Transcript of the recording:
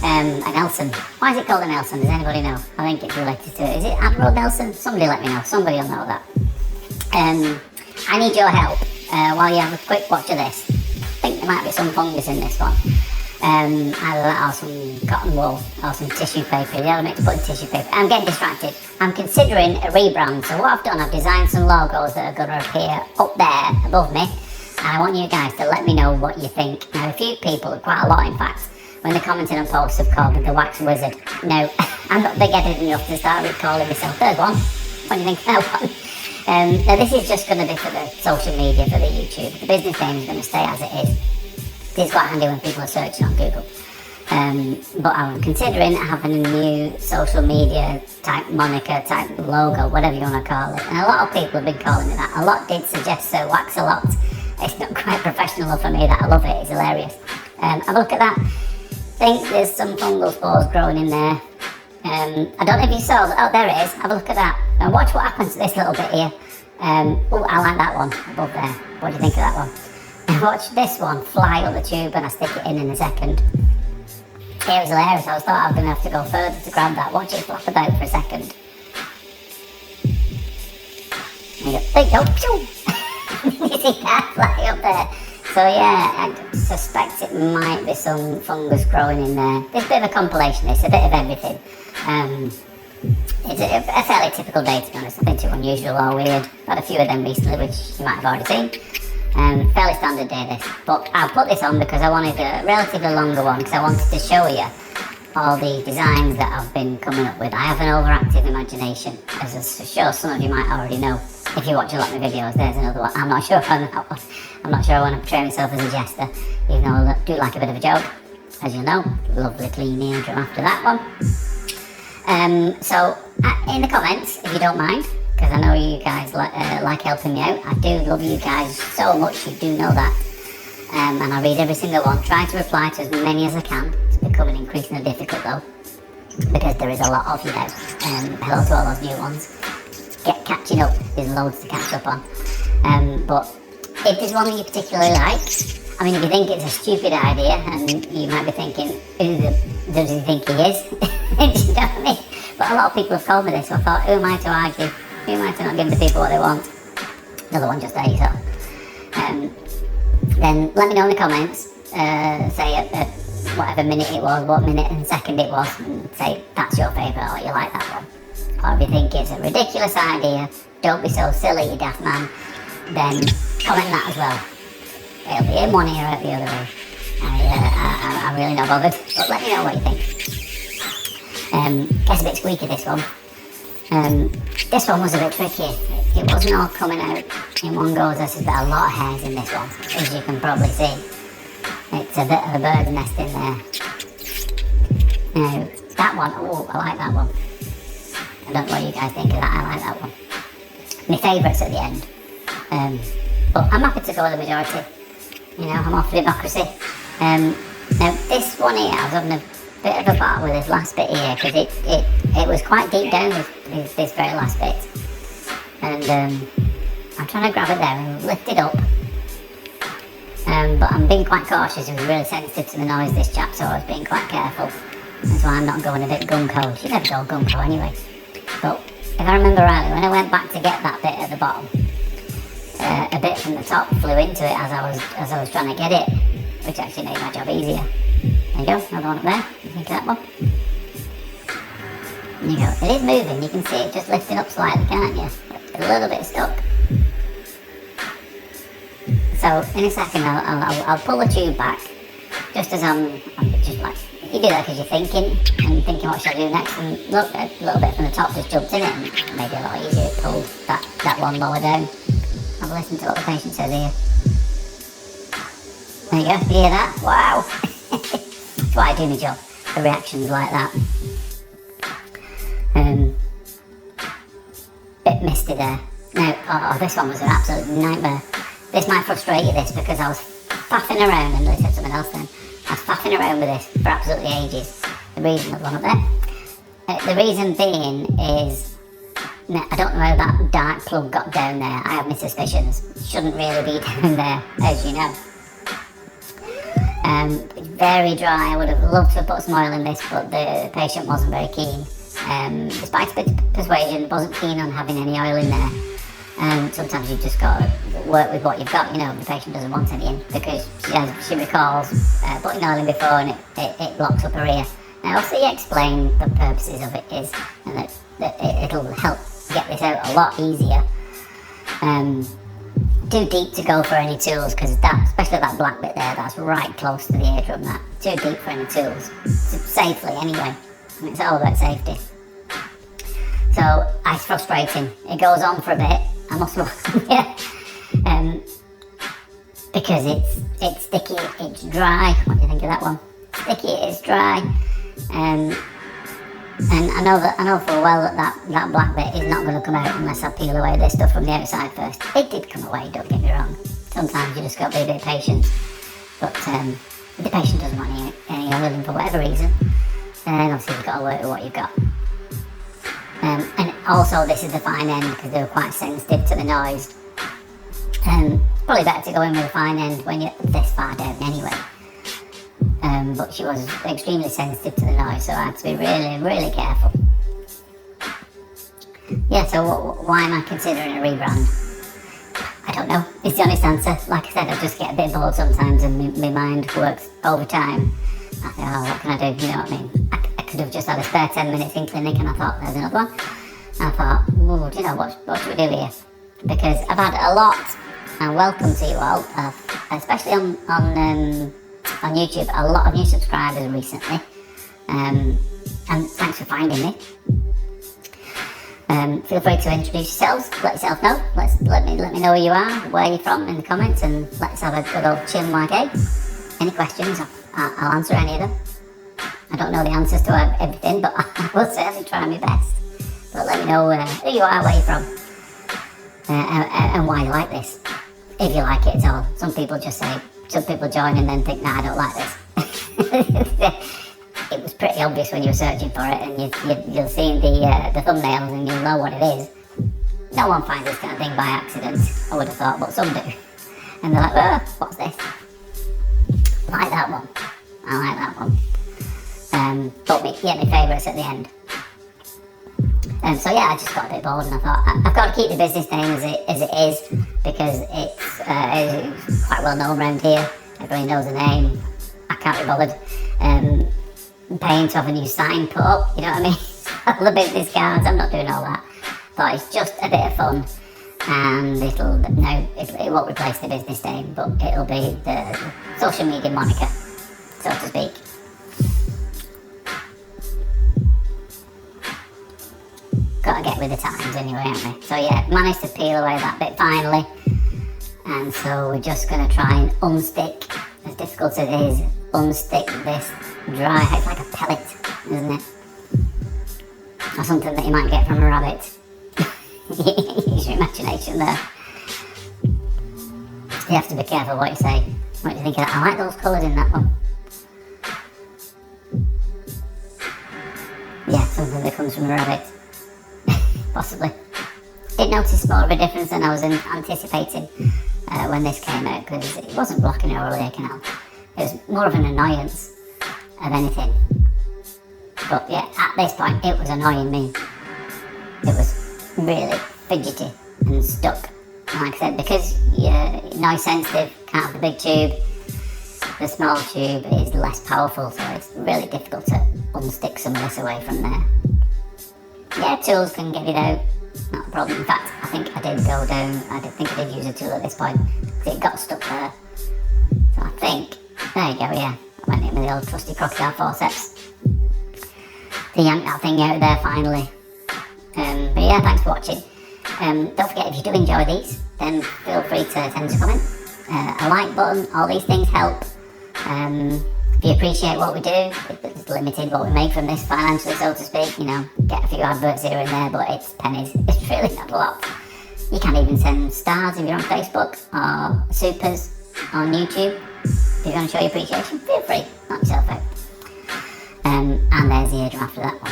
A Nelson. Why is it called a Nelson? Does anybody know? I think it's related to it. Is it Admiral Nelson? Somebody let me know. Somebody will know that. I need your help while you have a quick watch of this. I think there might be some fungus in this one. Either that or some cotton wool or some tissue paper. The element to put in tissue paper. I'm getting distracted. I'm considering a rebrand. So what I've done, I've designed some logos that are going to appear up there above me. And I want you guys to let me know what you think. Now, a few people, quite a lot in fact, when they're commenting on posts, have called me the Wax Wizard. Now, I'm not big-headed enough to start calling myself. There's one. What do you think of that one? Now, this is just going to be for the social media, for the YouTube. The business name is going to stay as it is. It's quite handy when people are searching on Google. But I'm considering having a new social media type moniker, type logo, whatever you want to call it. And a lot of people have been calling me that. A lot did suggest Sir Wax a lot. It's not quite professional enough for me that I love it. It's hilarious. Have a look at that. I think there's some fungal spores growing in there. I don't know if you saw that. Oh, there it is. Have a look at that. And watch what happens to this little bit here. Oh, I like that one above there. What do you think of that one? And watch this one fly up the tube when I stick it in a second. It was hilarious. I thought I was going to have to go further to grab that. Watch it flap about for a second. There you go. There you go. You see that fly up there? So yeah, I suspect it might be some fungus growing in there. It's a bit of a compilation, it's a bit of everything. It's a fairly typical day, to be honest, nothing too unusual or weird. Had a few of them recently, which you might have already seen. Fairly standard day this. But I'll put this on because I wanted a relatively longer one, because I wanted to show you all the designs that I've been coming up with. I have an overactive imagination, as I'm sure some of you might already know. If you watch a lot of my videos, there's another one. I'm not sure on that one. I'm not sure I want to portray myself as a jester, even though I do like a bit of a joke, as you'll know. Lovely clean eardrum after that one. So, in the comments, if you don't mind, because I know you guys like helping me out. I do love you guys so much, you do know that. And I read every single one. Try to reply to as many as I can. It's becoming increasingly difficult though, because there is a lot of you now. Hello to all those new ones. Get catching up, there's loads to catch up on. But if there's one that you particularly like, I mean, if you think it's a stupid idea, and you might be thinking, who does he think he is? Do you know what I mean? But a lot of people have told me this, so I thought, who am I to argue? Who am I to not give the people what they want? Another one just there, so. Then let me know in the comments, say at whatever minute it was, what minute and second it was, and say that's your favourite or you like that one. Or if you think it's a ridiculous idea, don't be so silly, you daft man, then comment that as well. It'll be in one ear or out the other way. I'm really not bothered, but let me know what you think. Gets a bit squeaky, this one. This one was a bit tricky. It wasn't all coming out in one go. There's a lot of hairs in this one, as you can probably see. It's a bit of a bird's nest in there. Now, that one, oh, I like that one. I don't know what you guys think of that, I like that one. My favourite's at the end. But I'm happy to go with the majority. You know, I'm off for democracy. Now, this one here, I was having a bit of a battle with this last bit here, because it was quite deep down, this very last bit. And I'm trying to grab it there and lift it up. But I'm being quite cautious. It was really sensitive to the noise, this chap, so I was being quite careful. That's why I'm not going a bit gung-ho. You never go gung-ho anyway. But if I remember rightly, when I went back to get that bit at the bottom, a bit from the top flew into it as I was trying to get it, which actually made my job easier. There you go, another one up there. You think of that one? There you go. It is moving. You can see it just lifting up slightly, can't you? A little bit stuck. So in a second, I'll pull the tube back, just as I'm just like, you do that because you're thinking and thinking what should I do next, and look, a little bit from the top just jumped in it and made it a lot easier to pull that one lower down. Have a listen to what the patient says here. There you go, you hear that? Wow! That's why I do my job, the reactions like that. Bit misty there. Now, this one was an absolute nightmare. This might frustrate you, this, because I was faffing around, and they said something else then. I was faffing around with this for absolutely ages. The reason, there's one up there. The reason being is, I don't know how that dark plug got down there. I have my suspicions. It shouldn't really be down there, as you know. Very dry. I would have loved to have put some oil in this, but the patient wasn't very keen. Despite a bit of persuasion, wasn't keen on having any oil in there. Sometimes you've just got to work with what you've got. The patient doesn't want any in because she recalls putting oil in before and it blocks up her ear. Now, also you explain the purposes of it is, and that it'll help get this out a lot easier. Too deep to go for any tools because that, especially that black bit there, that's right close to the eardrum. That too deep for any tools, safely anyway. And it's all about safety. So it's frustrating. It goes on for a bit. I must because it's sticky, it's dry. What do you think of that one? Sticky, it's dry. And I know for a while that black bit is not going to come out unless I peel away this stuff from the outside first. It did come away, don't get me wrong. Sometimes you just got to be a bit patient. But if the patient doesn't want any oil in for whatever reason, then obviously you've got to work with what you've got. And also this is the fine end because they were quite sensitive to the noise. Probably better to go in with a fine end when you're this far down anyway. But she was extremely sensitive to the noise, so I had to be really, really careful. Yeah, so why am I considering a rebrand? I don't know, it's the honest answer. Like I said, I just get a bit bored sometimes and my mind works overtime. I think, what can I do? You know what I mean? I could have just had a spare 10 minutes in clinic and I thought, there's another one. And I thought, do you know, what should we do here? Because I've had a lot, and welcome to you all, especially on YouTube, a lot of new subscribers recently, and thanks for finding me. Feel free to introduce yourselves, let yourself know, let me know who you are, where you're from in the comments, and let's have a good old chill like egg. Any questions, I'll answer any of them. I don't know the answers to everything, but I will certainly try my best. But let me know who you are, where you're from, and why you like this. If you like it at all. Some people join and then think, nah, I don't like this. It was pretty obvious when you were searching for it, and you'll see the thumbnails and you'll know what it is. No one finds this kind of thing by accident, I would have thought, but some do. And they're like, what's this? I like that one. But my favourites at the end. So yeah, I just got a bit bored and I thought, I've got to keep the business name as it is, because it's quite well known around here. Everybody knows the name. I can't be bothered paying to have a new sign put up, you know what I mean? All the business cards, I'm not doing all that. Thought it's just a bit of fun, and it won't replace the business name, but it'll be the social media moniker, so to speak. Got to get with the times anyway, haven't we? So yeah, managed to peel away that bit finally, and so we're just going to try and unstick, as difficult as it is, unstick this dry. It's like a pellet, isn't it? Or something that you might get from a rabbit. Use your imagination there. You have to be careful what you say. What do you think of that? I like those colours in that one. Yeah, something that comes from a rabbit. Possibly. Did notice more of a difference than I was anticipating when this came out, because it wasn't blocking her oral ear canal. It was more of an annoyance of anything. But yeah, at this point it was annoying me. It was really fidgety and stuck. And like I said, because you're noise sensitive, can't have the big tube, the small tube is less powerful, so it's really difficult to unstick some of this away from there. Yeah, tools can get it out, not a problem. In fact, I think I did go down, I did use a tool at this point, because it got stuck there. So I think, there you go, yeah, I went in with the old trusty crocodile forceps to yank that thing out of there finally. But yeah, thanks for watching. Don't forget, if you do enjoy these, then feel free to send us a comment. A like button, all these things help. If you appreciate what we do, it's limited what we make from this financially, so to speak, you know, get a few adverts here and there, but it's pennies, it's really not a lot. You can even send stars if you're on Facebook, or supers on YouTube. If you're going to show your appreciation, feel free, knock yourself out. And there's the eardrum after that one.